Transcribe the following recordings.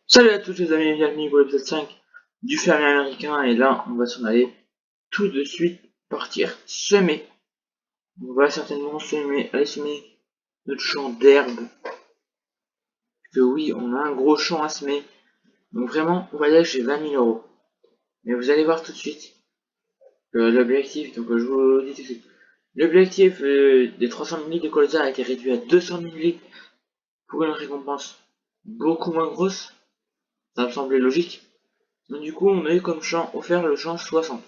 Salut à tous les amis, bienvenue pour l'épisode 5 du fermier américain et là on va s'en aller tout de suite partir semer. On va certainement aller semer notre champ d'herbe. Que oui, on a un gros champ à semer. Donc vraiment, on va dire que j'ai 20 000 euros. Mais vous allez voir tout de suite que l'objectif, donc je vous dis tout de suite. L'objectif des 300 000 litres de colza a été réduit à 200 000 litres pour une récompense beaucoup moins grosse. Ça me semblait logique. Donc du coup, on a eu comme champ offert le champ 60.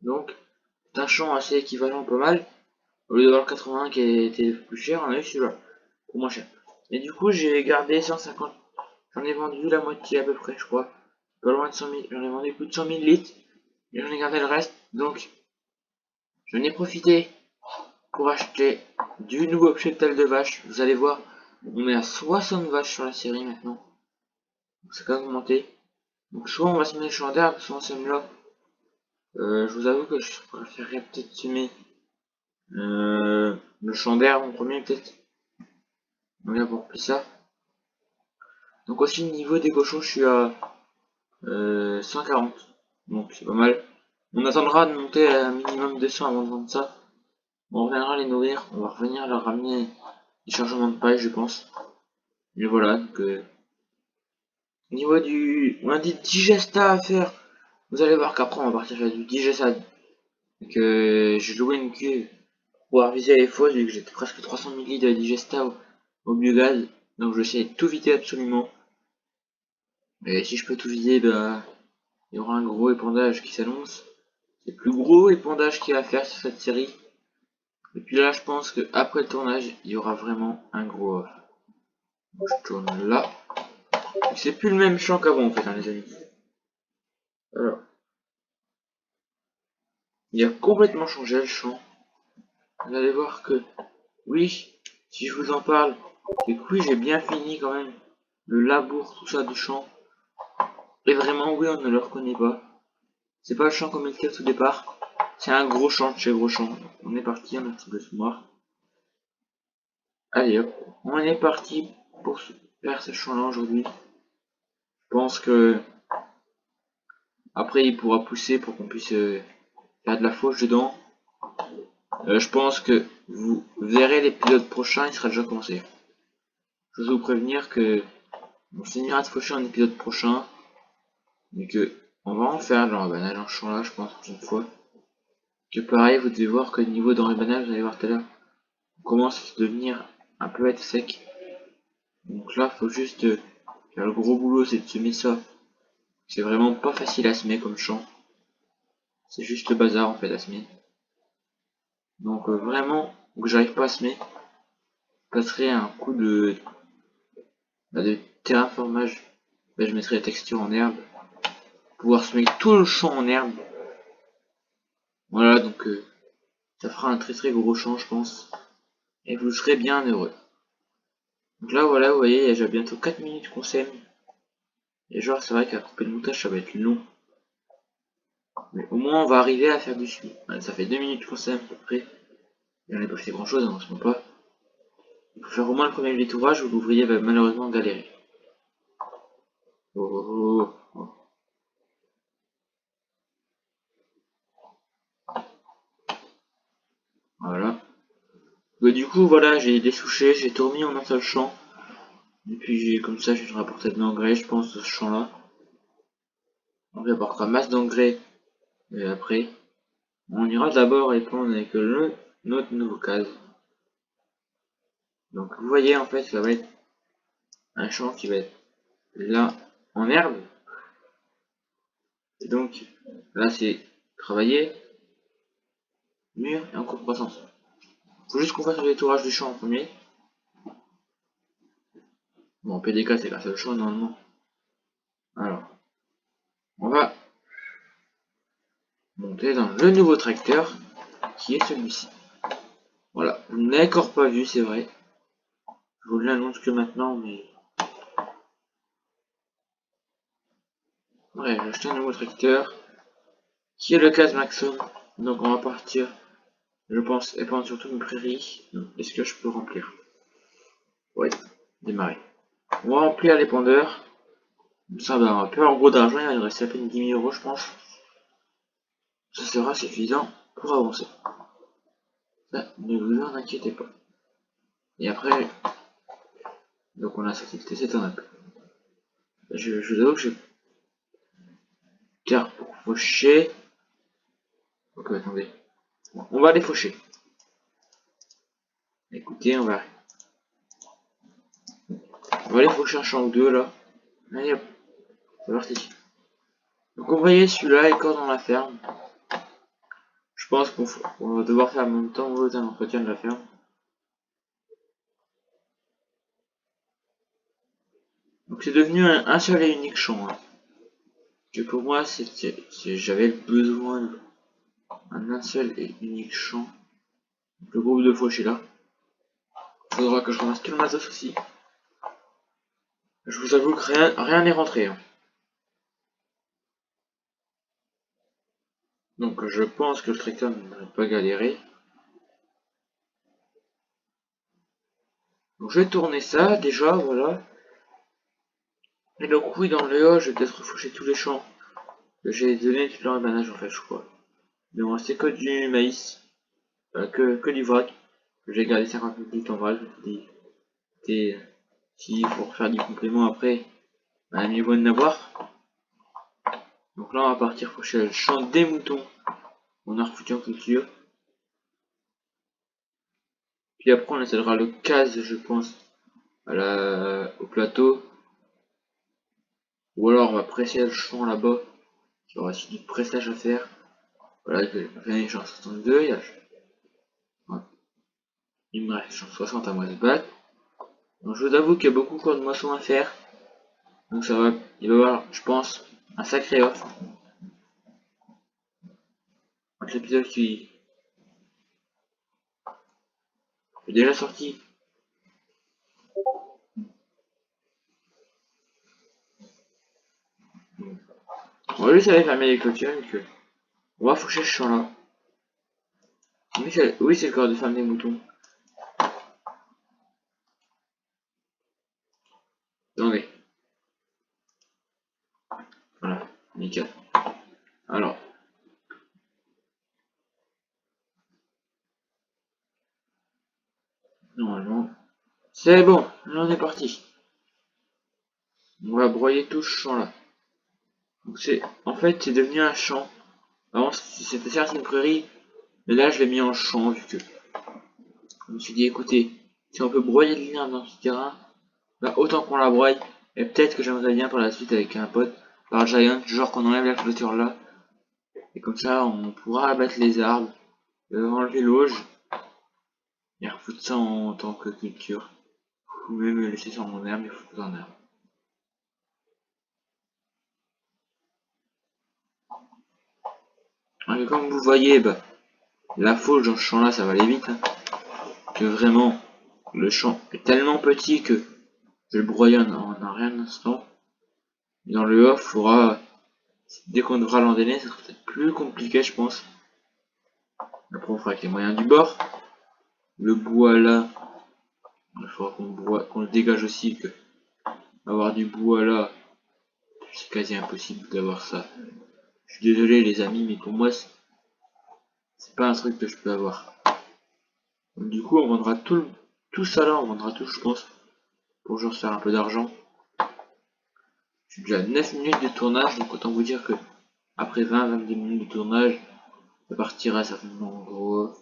Donc, c'est un champ assez équivalent pas mal. Au lieu d'avoir le 81 qui était plus cher, on a eu celui-là, pour moins cher. Et du coup, j'ai gardé 150. J'en ai vendu la moitié à peu près, je crois. Pas loin de 100 000. J'en ai vendu plus de 100 000 litres. Et j'en ai gardé le reste. Donc, j'en ai profité pour acheter du nouveau cheptel de vache. Vous allez voir, on est à 60 vaches sur la série maintenant. Donc, ça a quand même augmenté. Donc, soit on va semer le champ d'herbe, soit on sème là. Je vous avoue que je préférerais peut-être semer le champ d'herbe en premier, peut-être. On va pour ça. Donc aussi niveau des cochons, je suis à 140. Donc c'est pas mal. On attendra de monter à un minimum 200 avant de vendre ça. On reviendra les nourrir. On va revenir leur ramener des chargements de paille, je pense. Et voilà. Donc, niveau du... On a des digestats à faire. Vous allez voir qu'après on va partir faire du digestat. Donc j'ai loué une cuve pour pouvoir viser les fosses vu que j'étais presque 300 ml de digesta au biogaz. Donc je vais essayer de tout vider absolument. Et si je peux tout vider, bah, il y aura un gros épandage qui s'annonce. C'est le plus gros épandage qu'il y a à faire sur cette série. Et puis là, je pense que après le tournage, il y aura vraiment un gros off. Je tourne là. C'est plus le même champ qu'avant en fait, hein, les amis. Alors, il a complètement changé le champ. Vous allez voir que, oui, si je vous en parle, c'est que oui, j'ai bien fini quand même le labour, tout ça du champ. Et vraiment, oui, on ne le reconnaît pas. C'est pas le champ comme il était au tout départ. C'est un gros champ de chez gros champ. On est parti, on a un petit peu de noir. Allez hop, on est parti pour faire ce champ là aujourd'hui. Je pense que après il pourra pousser pour qu'on puisse faire de la fauche dedans. Je pense que vous verrez l'épisode prochain, il sera déjà commencé. Je veux vous prévenir que on finira de faucher un épisode prochain. Mais que on va en faire dans la banane en champ là, je pense, une fois. Que pareil, vous devez voir que le niveau dans les bananes, vous allez voir tout à l'heure, on commence à devenir un peu être sec. Donc là, faut juste faire le gros boulot, c'est de semer ça. C'est vraiment pas facile à semer comme champ. C'est juste le bazar en fait à semer. Donc vraiment, que j'arrive pas à semer, je passerai un coup de terraformage. Là, je mettrai la texture en herbe. Pour pouvoir semer tout le champ en herbe. Voilà, donc ça fera un très très gros champ, je pense. Et vous serez bien heureux. Donc là, voilà, vous voyez, il y a déjà bientôt 4 minutes qu'on sème. Et genre, c'est vrai qu'à couper le montage, ça va être long. Mais au moins, on va arriver à faire du suivi. Voilà, ça fait 2 minutes qu'on sème à peu près. Et on n'a pas fait grand chose, hein, on se ment pas. Il faut faire au moins le premier détourage ou l'ouvrier va malheureusement galérer. Oh, oh, oh, oh. Voilà. Bah, du coup, voilà, j'ai dessouché, j'ai tout remis en un seul champ. Et puis, comme ça, je vais rapporter de l'engrais, je pense, de ce champ-là. On apportera masse d'engrais. Et après, on ira d'abord répondre avec notre nouveau case. Donc, vous voyez, en fait, ça va être un champ qui va être là en herbe. Et donc, là, c'est travailler, mûr et en cours de croissance. Faut juste qu'on fasse le détourage du champ en premier. Bon, en PDK, c'est grâce au champ, normalement. Alors, on va monter dans le nouveau tracteur, qui est celui-ci. Voilà, vous ne l'avez encore pas vu, c'est vrai. Je vous l'annonce que maintenant, mais... Ouais, j'ai acheté un nouveau tracteur, qui est le Case Maxon. Donc on va partir, je pense, épandre sur toutes mes prairies. Est-ce que je peux remplir? Ouais, démarrer. On va remplir l'épandeur. Ça va, on va plus avoir gros d'argent, il va nous rester à peine 10 000 euros, je pense. Ça sera suffisant pour avancer. Ça, ne vous en inquiétez pas. Et après, donc on a sorti le TC, t'en as plus. Je vous avoue que j'ai terre pour faucher. Ok, attendez. Bon, on va les faucher. Écoutez, on va les faucher un champ ou deux là. Allez hop, c'est parti. Donc vous voyez, celui-là est encore dans la ferme. Je pense qu'on va devoir faire en même temps un entretien de la ferme. Donc c'est devenu un seul et unique champ. Hein. Que pour moi, j'avais besoin d'un seul et unique champ. Donc, le groupe de fauchés là. Faudra que je ramasse tout le matos aussi. Je vous avoue que rien n'est rentré. Hein. Donc je pense que le tracteur ne va pas galérer. Donc je vais tourner ça déjà, voilà. Et donc oui, dans le haut, je vais peut-être refaucher tous les champs. J'ai donné tout leur ébanage en fait, je crois. Il me restait que du maïs, que du vrac. J'ai gardé 50 minutes en vrac, je vous dis. Et s'il faut refaire du complément après, bah, mieux vaut de n'avoir. Donc là, on va partir faucher le champ des moutons. On a refoutu en culture. Puis après, on essaiera le case, je pense, au plateau. Ou alors, on va presser le champ là-bas. Il y aura aussi du pressage à faire. Voilà, j'en ai 62, il me reste 60 à moi de battre. Donc je vous avoue qu'il y a beaucoup encore de moissons à faire. Donc il va y avoir, je pense, un sacré off. Donc l'épisode qui est déjà sorti. On va juste aller fermer les clôtures et que on va faucher ce champ là. Oui, c'est le corps de ferme des moutons. Attendez. Voilà, nickel. Alors. Normalement. C'est bon, là on est parti. On va broyer tout ce champ là. Donc en fait, c'est devenu un champ. Avant, c'était certes une prairie, mais là, je l'ai mis en champ, vu que je me suis dit, écoutez, si on peut broyer de l'herbe dans ce terrain, bah, autant qu'on la broye. Et peut-être que j'aimerais bien par la suite avec un pote, par Giant, genre qu'on enlève la clôture là. Et comme ça, on pourra abattre les arbres, enlever l'auge, et refoutre ça en tant que culture. Ou même laisser ça en herbe et foutre en herbe. Et comme vous voyez, bah, la fauche dans ce champ là, ça va aller vite. Hein, que vraiment, le champ est tellement petit que je le broye en rien d'instant. Dans le off, dès qu'on devra l'endainer, ça sera peut-être plus compliqué, je pense. Après, on fera avec les moyens du bord. Le bois là, il faudra qu'on le dégage aussi, que avoir du bois là, c'est quasi impossible d'avoir ça. Je suis désolé les amis, mais pour moi, c'est pas un truc que je peux avoir. Donc, du coup, on vendra tout ça là, on vendra tout, je pense, pour genre faire un peu d'argent. J'ai déjà 9 minutes de tournage, donc autant vous dire que après 20-22 minutes de tournage, ça partira certainement en gros,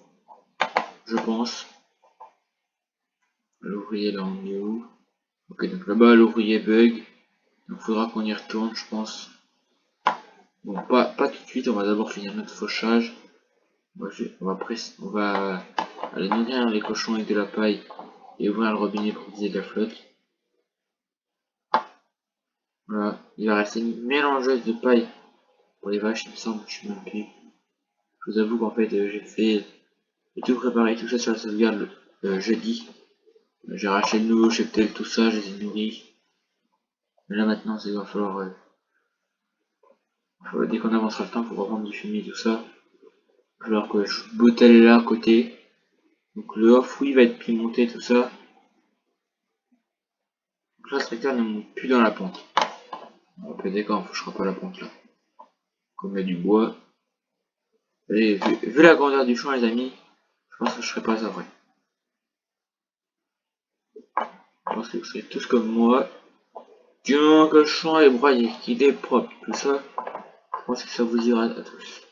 je pense. L'ouvrier là on est où? Ok, donc là-bas l'ouvrier bug, donc faudra qu'on y retourne, je pense. Bon, pas tout de suite, on va d'abord finir notre fauchage. On va aller nourrir les cochons avec de la paille et ouvrir le robinet pour utiliser de la flotte. Voilà, il va rester une mélangeuse de paille pour les vaches, il me semble, je suis même plus. Je vous avoue qu'en fait, j'ai tout préparé, tout ça sur la sauvegarde le jeudi. J'ai racheté le nouveau cheptel, tout ça, je les ai nourris. Mais là maintenant, il va falloir, dès qu'on avancera le temps, pour reprendre du fumier, tout ça. Il va falloir que je bottelle là à côté. Donc le off, oui, va être pimenté, tout ça. Donc là, ce tracteur ne monte plus dans la pente. On va péter quand on fauchera pas la pente là. Comme il y a du bois. Et vu la grandeur du champ les amis, je pense que je ferai pas ça vrai. Je pense que vous serez tous comme moi. Du moment que le champ est broyé, qu'il est propre, tout ça, je pense que ça vous ira à tous.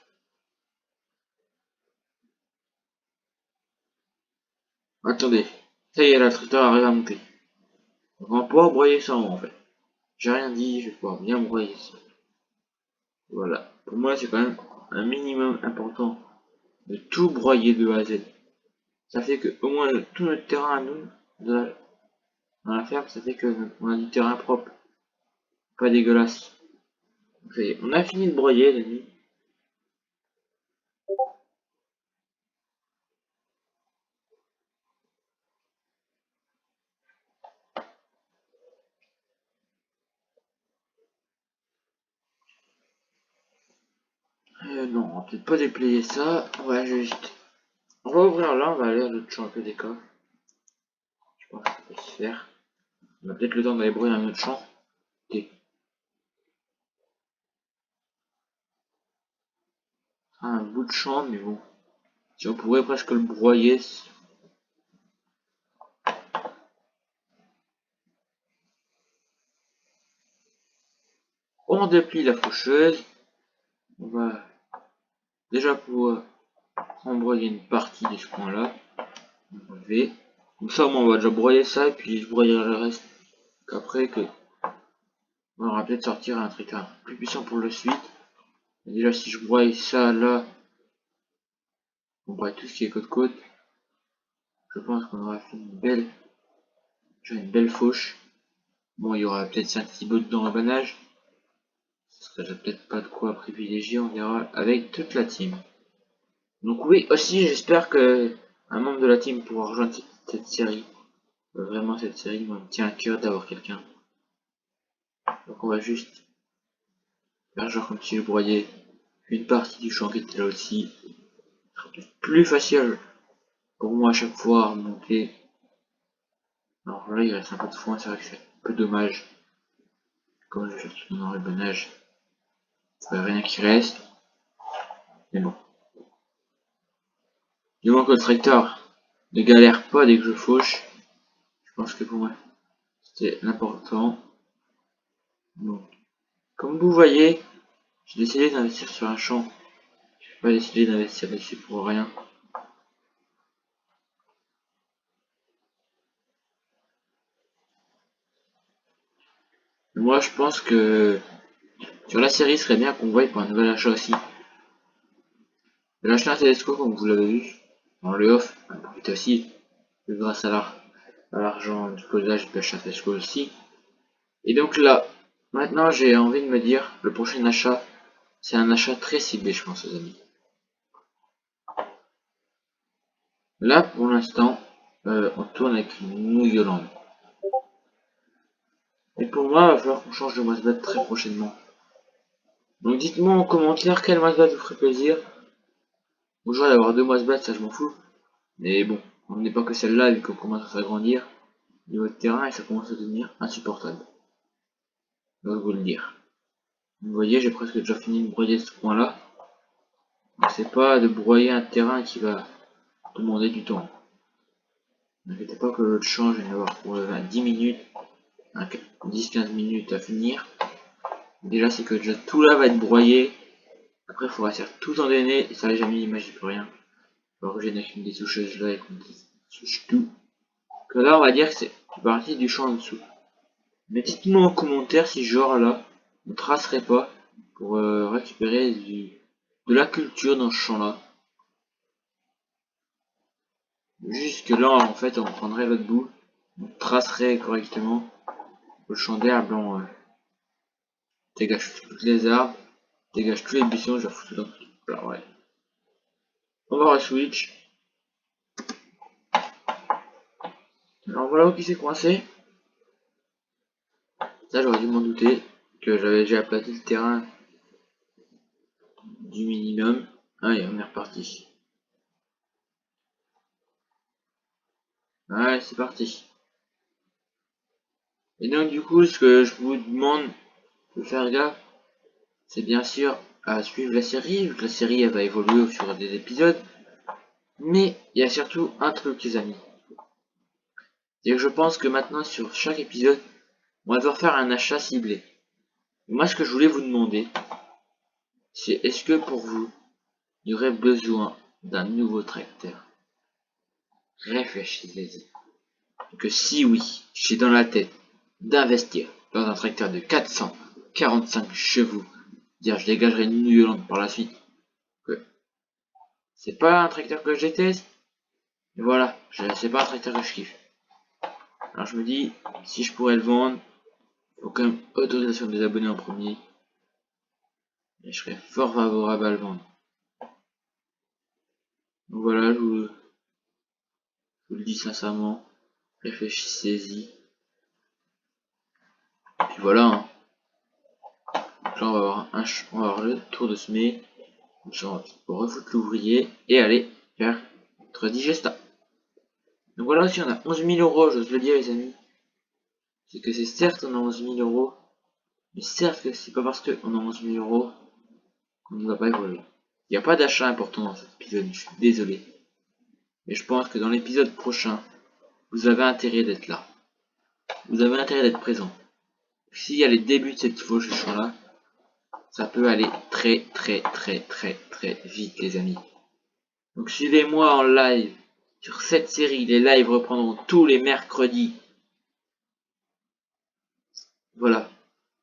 Attendez, ça y est, la traiteur arrive à monter. On va pouvoir broyer ça en fait. J'ai rien dit, je vais pouvoir bien broyer ça. Voilà. Pour moi, c'est quand même un minimum important de tout broyer de A à Z. Ça fait que au moins tout notre terrain à nous, dans la ferme, ça fait que on a du terrain propre, pas dégueulasse. Ça y est, on a fini de broyer les amis. Non, on va peut-être pas déplayer ça. On va ouvrir là, on va aller à l'autre champ que des cas. Je pense que ça peut se faire. On a peut-être le temps d'aller broyer un autre champ. C'est un bout de champ, mais bon. Si on pourrait presque le broyer. On déplie la faucheuse. On va déjà pouvoir embroyer une partie de ce coin-là. Enlever. Comme ça, on va déjà broyer ça et puis je broyerai le reste. Qu'après que on aura peut-être sortir un truc plus puissant pour le suite. Et déjà, si je broye ça là, on broye tout ce qui est côte-côte. Je pense qu'on aura fait une belle fauche. Bon, il y aura peut-être 5-6 bottes dans l'embannage. Ce serait peut-être pas de quoi privilégier, on verra avec toute la team. Donc oui, aussi j'espère que un membre de la team pourra rejoindre cette série. Vraiment cette série, moi, me tient à cœur d'avoir quelqu'un. Donc on va juste faire genre comme si je broyais une partie du champ qui était là aussi. Ce sera peut-être plus facile pour moi à chaque fois à remonter. Alors là il reste un peu de foin, c'est vrai que c'est un peu dommage. Comme je vais faire tout mon enrubannage, il n'y a rien qui reste. Mais bon. Du moment que le tracteur ne galère pas dès que je fauche, je pense que pour moi c'est l'important. Donc, comme vous voyez, j'ai décidé d'investir sur un champ. Je n'ai pas décidé d'investir dessus pour rien. Mais moi je pense que sur la série, il serait bien qu'on voie pour un nouvel achat aussi. J'ai acheté un télescope comme vous l'avez vu. Dans le off, on profite aussi. Grâce à l'argent du posage, je peux acheter un télescope aussi. Et donc là, maintenant j'ai envie de me dire, le prochain achat, c'est un achat très ciblé, je pense, les amis. Là, pour l'instant, on tourne avec une New Yolande. Et pour moi, il va falloir qu'on change de mousebet très prochainement. Donc dites-moi en commentaire quel mousebet vous ferait plaisir. Bonjour d'avoir deux mousebets, ça je m'en fous. Mais bon, on n'est pas que celle-là vu qu'on commence à s'agrandir au niveau de terrain et ça commence à devenir insupportable. Je dois vous le dire. Vous voyez, j'ai presque déjà fini de broyer ce coin-là. C'est pas de broyer un terrain qui va demander du temps. N'inquiétez pas que l'autre champ, je vais avoir pour 10 minutes, 10-15 minutes à finir. Déjà, c'est que déjà tout là va être broyé. Après, il faudra faire tout endainer et ça, les amis, j'y peux rien. Alors que j'ai une des soucheuses là et qu'on souche tout. Que là, on va dire que c'est une partie du champ en dessous. Mais dites-moi en commentaire si genre là, on tracerait pas pour récupérer de la culture dans ce champ là. Jusque là, en fait, on prendrait l'autre bout, on tracerait correctement le champ d'herbe, on dégage toutes les arbres, dégage tous les buissons, je vais foutre dans tout. Alors ouais. On va re-switch. Alors voilà qui s'est coincé. Ça, j'aurais dû m'en douter que j'avais déjà aplati le terrain du minimum. Allez, on est reparti. Ouais, c'est parti. Et donc du coup, ce que je vous demande, faut faire gaffe, c'est bien sûr à suivre la série, vu que la série elle va évoluer au fur des épisodes. Mais il y a surtout un truc les amis. C'est que je pense que maintenant sur chaque épisode, on va devoir faire un achat ciblé. Moi ce que je voulais vous demander, c'est est-ce que pour vous, il y aurait besoin d'un nouveau tracteur? Réfléchissez-y. Que si oui, j'ai dans la tête d'investir dans un tracteur de 445 chevaux, dire je dégagerai une violente par la suite, que c'est pas un tracteur que je déteste, mais voilà, c'est pas un tracteur que je kiffe. Alors je me dis, si je pourrais le vendre, faut quand même autorisation des abonnés en premier, et je serais fort favorable à le vendre. Donc voilà, je vous le dis sincèrement, réfléchissez-y. Puis voilà, hein. Donc là on va avoir le tour de semer, genre pour refoutre l'ouvrier et aller faire notre digesta. Donc voilà, si on a 11 000 euros, j'ose le dire les amis, c'est que c'est certes on a 11 000 euros, mais certes que c'est pas parce qu'on a 11 000 euros qu'on ne va pas évoluer. Il n'y a pas d'achat important dans cet épisode, je suis désolé. Mais je pense que dans l'épisode prochain, vous avez intérêt d'être là. Vous avez intérêt d'être présent. S'il y a les débuts de cette évolution là, ça peut aller très vite les amis. Donc suivez-moi en live sur cette série. Les lives reprendront tous les mercredis. Voilà.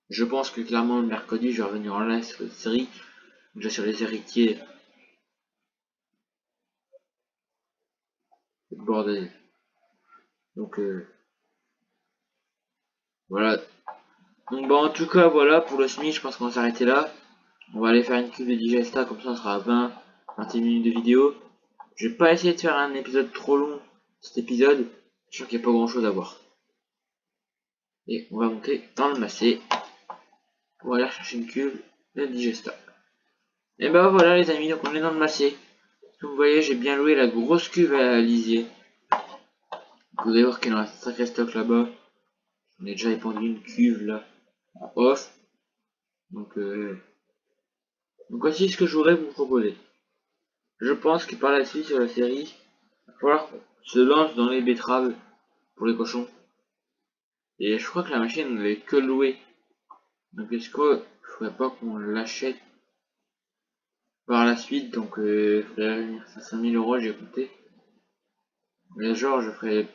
Je pense que clairement le mercredi je vais revenir en live sur cette série. Déjà sur les héritiers. Le bordel. Donc voilà. Donc bah en tout cas voilà pour le SMI, je pense qu'on va s'arrêter là. On va aller faire une cuve de digesta, comme ça on sera à 20-21 minutes de vidéo. Je vais pas essayer de faire un épisode trop long, cet épisode, je sens qu'il n'y a pas grand chose à voir. Et on va monter dans le massé pour aller chercher une cuve de digesta. Et bah voilà les amis, donc on est dans le massé. Comme vous voyez, j'ai bien loué la grosse cuve à lisier. Vous allez voir qu'il y en a un sacré stock là-bas. On est déjà épandu une cuve là, en off. Donc voici ce que je voudrais vous proposer. Je pense que par la suite sur la série, il va falloir qu'on se lance dans les betteraves pour les cochons. Et je crois que la machine n'avait que loué. Donc est-ce que je ferais pas qu'on l'achète par la suite? Donc il faudrait 500 000 euros, j'ai compté. Mais genre je ferais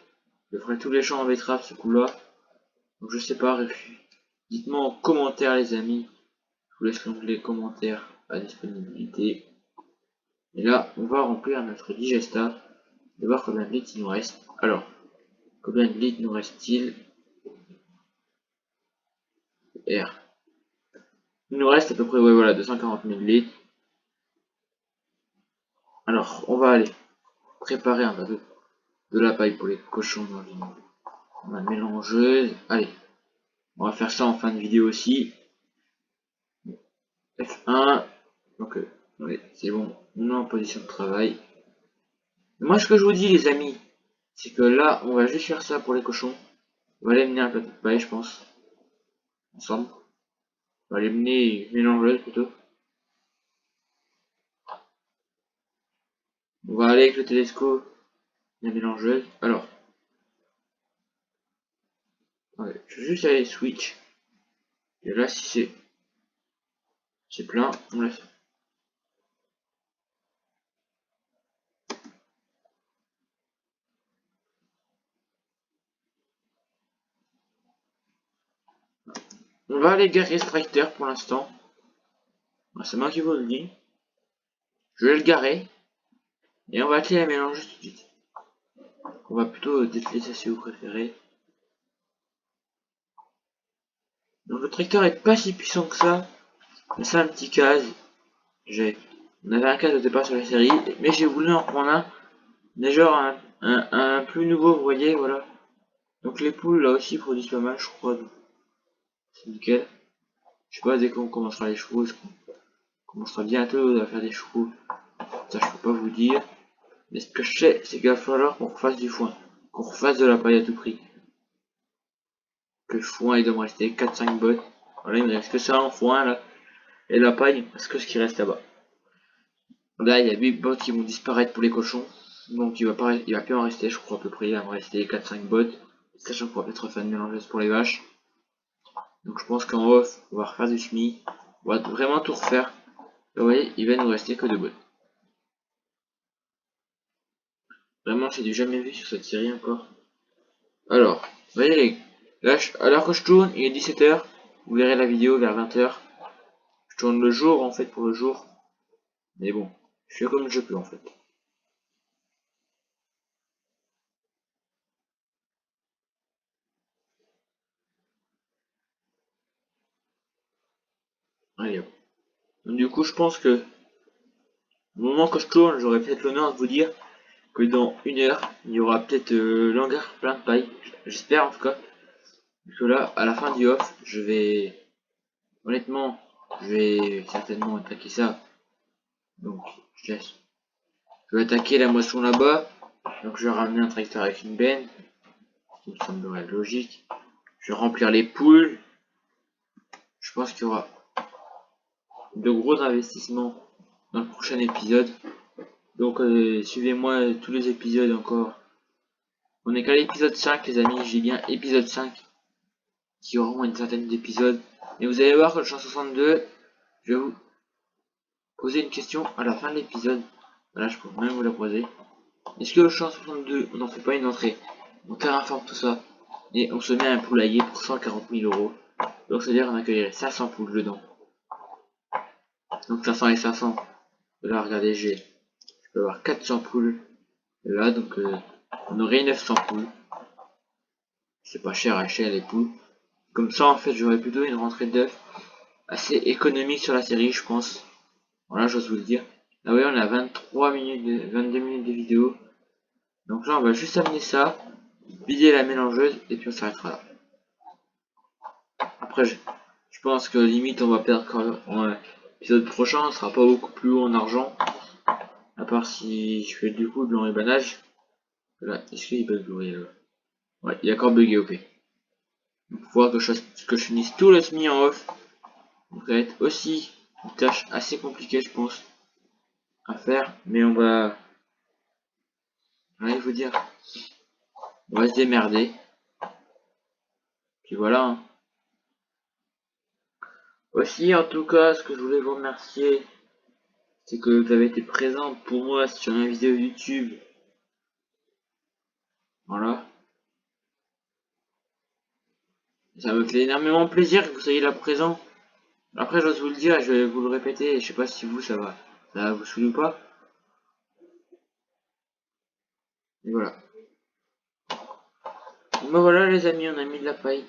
tous les champs en betterave ce coup là. Donc je sais pas, dites-moi en commentaire les amis. Je vous laisse l'onglet commentaires à disponibilité. Et là on va remplir notre digesta. De voir combien de litres il nous reste. Alors, combien de litres nous reste-t-il? R. Il nous reste à peu près, ouais, voilà, 240 000 litres. Alors, on va aller préparer un peu de la paille pour les cochons dans la mélangeuse. Allez, on va faire ça en fin de vidéo aussi. F1. Donc, ouais, c'est bon, on est en position de travail. Moi, ce que je vous dis, les amis, c'est que là, on va juste faire ça pour les cochons. On va aller mener un plateau de paille, je pense. Ensemble. On va aller mener une mélangeuse plutôt. On va aller avec le télescope, la mélangeuse. Alors, ouais, je vais juste aller switch. Et là, si c'est plein, on laisse. On va aller garer ce tracteur pour l'instant. C'est moi qui vous le dis. Je vais le garer. Et on va atteler la mélangeuse tout de suite. On va plutôt dételer ça si vous préférez. Donc le tracteur est pas si puissant que ça. C'est un petit case. On avait un case au départ sur la série, mais j'ai voulu en prendre un. Mais genre un plus nouveau, vous voyez, voilà. Donc les poules là aussi produisent pas mal, je crois. C'est nickel. Je sais pas, dès qu'on commencera les chevaux, on commencera bientôt à faire des chevaux. Ça je peux pas vous dire. Mais ce que je sais, c'est qu'il va falloir qu'on refasse du foin. Qu'on refasse de la paille à tout prix. Que le foin il doit me rester 4-5 bottes. Voilà, il me reste que ça en foin là. Et la paille, parce que ce qui reste là-bas. Là, il y a 8 bottes qui vont disparaître pour les cochons. Donc il va plus en rester, je crois à peu près. Il va me rester 4-5 bottes. Sachant qu'on va peut-être refaire une mélangeuse pour les vaches. Donc je pense qu'en off, on va refaire du semis. On va vraiment tout refaire. Et vous voyez, il va nous rester que 2 bottes. Vraiment, j'ai du jamais vu sur cette série encore. Alors, vous voyez, là, alors que je tourne, il est 17 h. Vous verrez la vidéo vers 20 h. Je tourne le jour en fait pour le jour. Mais bon, je fais comme je peux en fait. Allez hop. Donc, du coup, je pense que au moment que je tourne, j'aurai peut-être l'honneur de vous dire que dans 1 heure, il y aura peut-être l'hangar plein de paille. J'espère en tout cas. Parce que là, à la fin du off, je vais... Honnêtement, je vais certainement attaquer ça. Donc, je laisse. Je vais attaquer la moisson là-bas. Donc, je vais ramener un tracteur avec une benne. Ce qui me semblerait logique. Je vais remplir les poules. Je pense qu'il y aura de gros investissements dans le prochain épisode. Donc, suivez-moi tous les épisodes encore. On est qu'à l'épisode 5, les amis. J'ai bien épisode 5. Qui auront une centaine d'épisodes. Et vous allez voir que le 162, je vais vous poser une question à la fin de l'épisode. Voilà, je peux même vous la poser. Est-ce que le 162, on n'en fait pas une entrée? On terraforme tout ça. Et on se met un poulailler pour 140 000 euros. Donc c'est-à-dire on accueillerait 500 poules dedans. Donc 500 et 500. Là, regardez, je peux avoir 400 poules. Et là, donc on aurait 900 poules. C'est pas cher à acheter les poules. Comme ça, en fait, j'aurais plutôt une rentrée d'œufs assez économique sur la série, je pense. Voilà, j'ose vous le dire. Ah oui, on a 23 minutes, 22 minutes de vidéo. Donc là, on va juste amener ça, vider la mélangeuse, et puis on s'arrêtera là. Après, je pense que limite, on va perdre quand même. L'épisode prochain, on sera pas beaucoup plus haut en argent. À part si je fais du coup de l'enrébannage. Là, est-ce qu'il bug là? Ouais, il est encore bugué, ok. Il faut voir que je finisse tout le semi en off. Ça va être aussi une tâche assez compliquée, je pense, à faire. Mais on va... Allez, vous dire. On va se démerder. Puis voilà. Hein. Aussi, en tout cas, ce que je voulais vous remercier, c'est que vous avez été présent pour moi sur ma vidéo YouTube. Voilà. Ça me fait énormément plaisir que vous soyez là présent. Après, j'ose vous le dire, je vais vous le répéter, je sais pas si vous, ça va vous saouler ou pas. Et voilà. Bon, voilà les amis, on a mis de la paille.